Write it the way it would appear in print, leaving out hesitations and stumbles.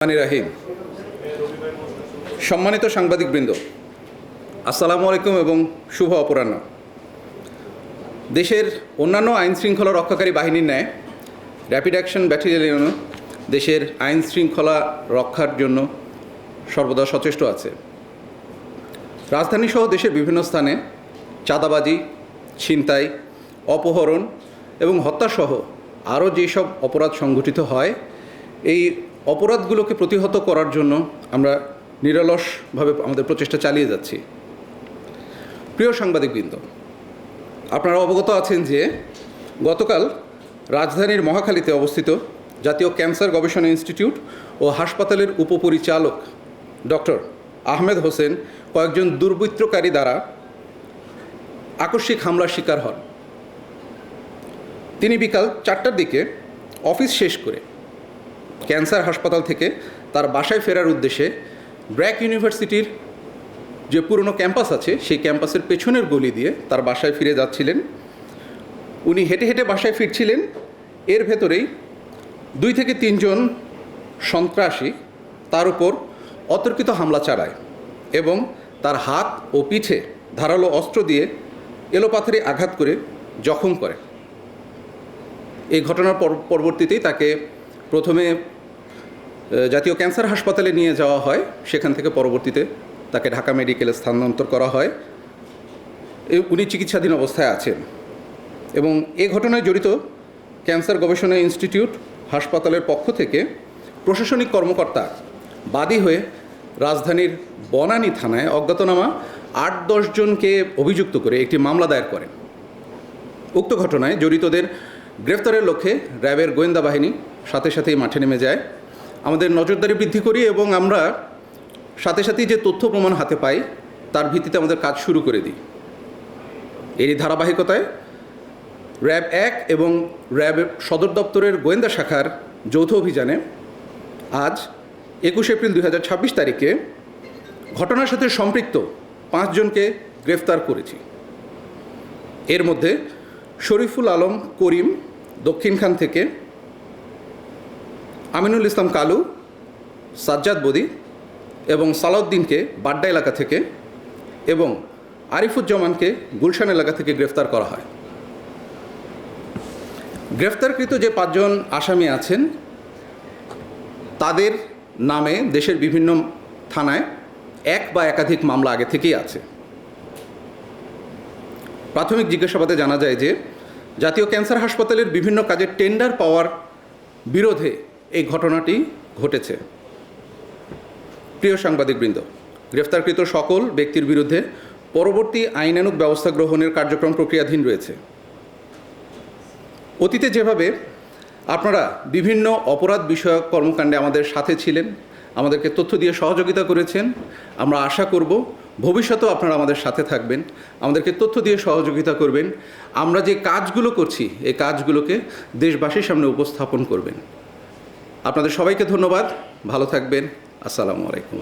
রাহিম। সম্মানিত সাংবাদিকবৃন্দ, আসসালামু আলাইকুম এবং শুভ অপরাহ্ন। দেশের অন্যান্য আইন শৃঙ্খলা রক্ষাকারী বাহিনীর ন্যায় র্যাপিড অ্যাকশন ব্যাটালিয়নও দেশের আইন শৃঙ্খলা রক্ষার জন্য সর্বদা সচেষ্ট আছে। রাজধানীসহ দেশের বিভিন্ন স্থানে চাঁদাবাজি, ছিনতাই, অপহরণ এবং হত্যাসহ আরও যেসব অপরাধ সংঘটিত হয়, এই অপরাধগুলোকে প্রতিহত করার জন্য আমরা নিরলসভাবে আমাদের প্রচেষ্টা চালিয়ে যাচ্ছি। প্রিয় সাংবাদিকবৃন্দ, আপনারা অবগত আছেন যে গতকাল রাজধানীর মহাখালীতে অবস্থিত জাতীয় ক্যান্সার গবেষণা ইনস্টিটিউট ও হাসপাতালের উপপরিচালক ডক্টর আহমেদ হোসেন কয়েকজন দুর্বৃত্তকারী দ্বারা আকস্মিক হামলার শিকার হন। তিনি বিকাল 4টার দিকে অফিস শেষ করে ক্যান্সার হাসপাতাল থেকে তার বাসায় ফেরার উদ্দেশ্যে ব্র্যাক ইউনিভার্সিটির যে পুরনো ক্যাম্পাস আছে সেই ক্যাম্পাসের পেছনের গলি দিয়ে তার বাসায় ফিরে যাচ্ছিলেন। উনি হেঁটে হেঁটে বাসায় ফিরছিলেন। এর ভেতরেই 2 থেকে 3 জন সন্ত্রাসী তার উপর অতর্কিত হামলা চালায় এবং তার হাত ও পিঠে ধারালো অস্ত্র দিয়ে এলোপাথারি আঘাত করে জখম করে। এই ঘটনার পরবর্তীতেই তাকে প্রথমে জাতীয় ক্যান্সার হাসপাতালে নিয়ে যাওয়া হয়, সেখান থেকে পরবর্তীতে তাকে ঢাকা মেডিকেলে স্থানান্তর করা হয়। উনি চিকিৎসাধীন অবস্থায় আছেন এবং এ ঘটনায় জড়িত ক্যান্সার গবেষণা ইনস্টিটিউট হাসপাতালের পক্ষ থেকে প্রশাসনিক কর্মকর্তা বাদী হয়ে রাজধানীর বনানী থানায় অজ্ঞাতনামা 8-10 জনকে অভিযুক্ত করে একটি মামলা দায়ের করেন। উক্ত ঘটনায় জড়িতদের গ্রেফতারের লক্ষ্যে র্যাবের গোয়েন্দা বাহিনী সাথে সাথেই মাঠে নেমে যায়। আমাদের নজরদারি বৃদ্ধি করি এবং আমরা সাথে সাথেই যে তথ্য প্রমাণ হাতে পাই তার ভিত্তিতে আমাদের কাজ শুরু করে দিই। এরই ধারাবাহিকতায় র্যাব 1 এবং র্যাব সদর দপ্তরের গোয়েন্দা শাখার যৌথ অভিযানে আজ 21 এপ্রিল 2026 তারিখে ঘটনার সাথে সম্পৃক্ত 5 জনকে গ্রেফতার করেছি। এর মধ্যে শরীফুল আলম করিম দক্ষিণখান থেকে, আমিনুল ইসলাম কালু, সাজ্জাদ বদি এবং সালাউদ্দিনকে বাড্ডা এলাকা থেকে এবং আরিফুজ্জামানকে গুলশান এলাকা থেকে গ্রেফতার করা হয়। গ্রেফতারকৃত যে 5 জন আসামি আছেন তাদের নামে দেশের বিভিন্ন থানায় এক বা একাধিক মামলা আগে থেকেই আছে। প্রাথমিক জিজ্ঞাসাবাদে জানা যায় যে জাতীয় ক্যান্সার হাসপাতালের বিভিন্ন কাজের টেন্ডার পাওয়ার বিরোধে এই ঘটনাটি ঘটেছে। প্রিয় সাংবাদিকবৃন্দ, গ্রেফতারকৃত সকল ব্যক্তির বিরুদ্ধে পরবর্তী আইনানুগ ব্যবস্থা গ্রহণের কার্যক্রম প্রক্রিয়াধীন রয়েছে। অতীতে যেভাবে আপনারা বিভিন্ন অপরাধ বিষয়ক কর্মকাণ্ডে আমাদের সাথে ছিলেন, আমাদেরকে তথ্য দিয়ে সহযোগিতা করেছেন, আমরা আশা করব ভবিষ্যতেও আপনারা আমাদের সাথে থাকবেন, আমাদেরকে তথ্য দিয়ে সহযোগিতা করবেন। আমরা যে কাজগুলো করছি এই কাজগুলোকে দেশবাসীর সামনে উপস্থাপন করবেন। আপনাদের সবাইকে ধন্যবাদ। ভালো থাকবেন। আসসালামু আলাইকুম।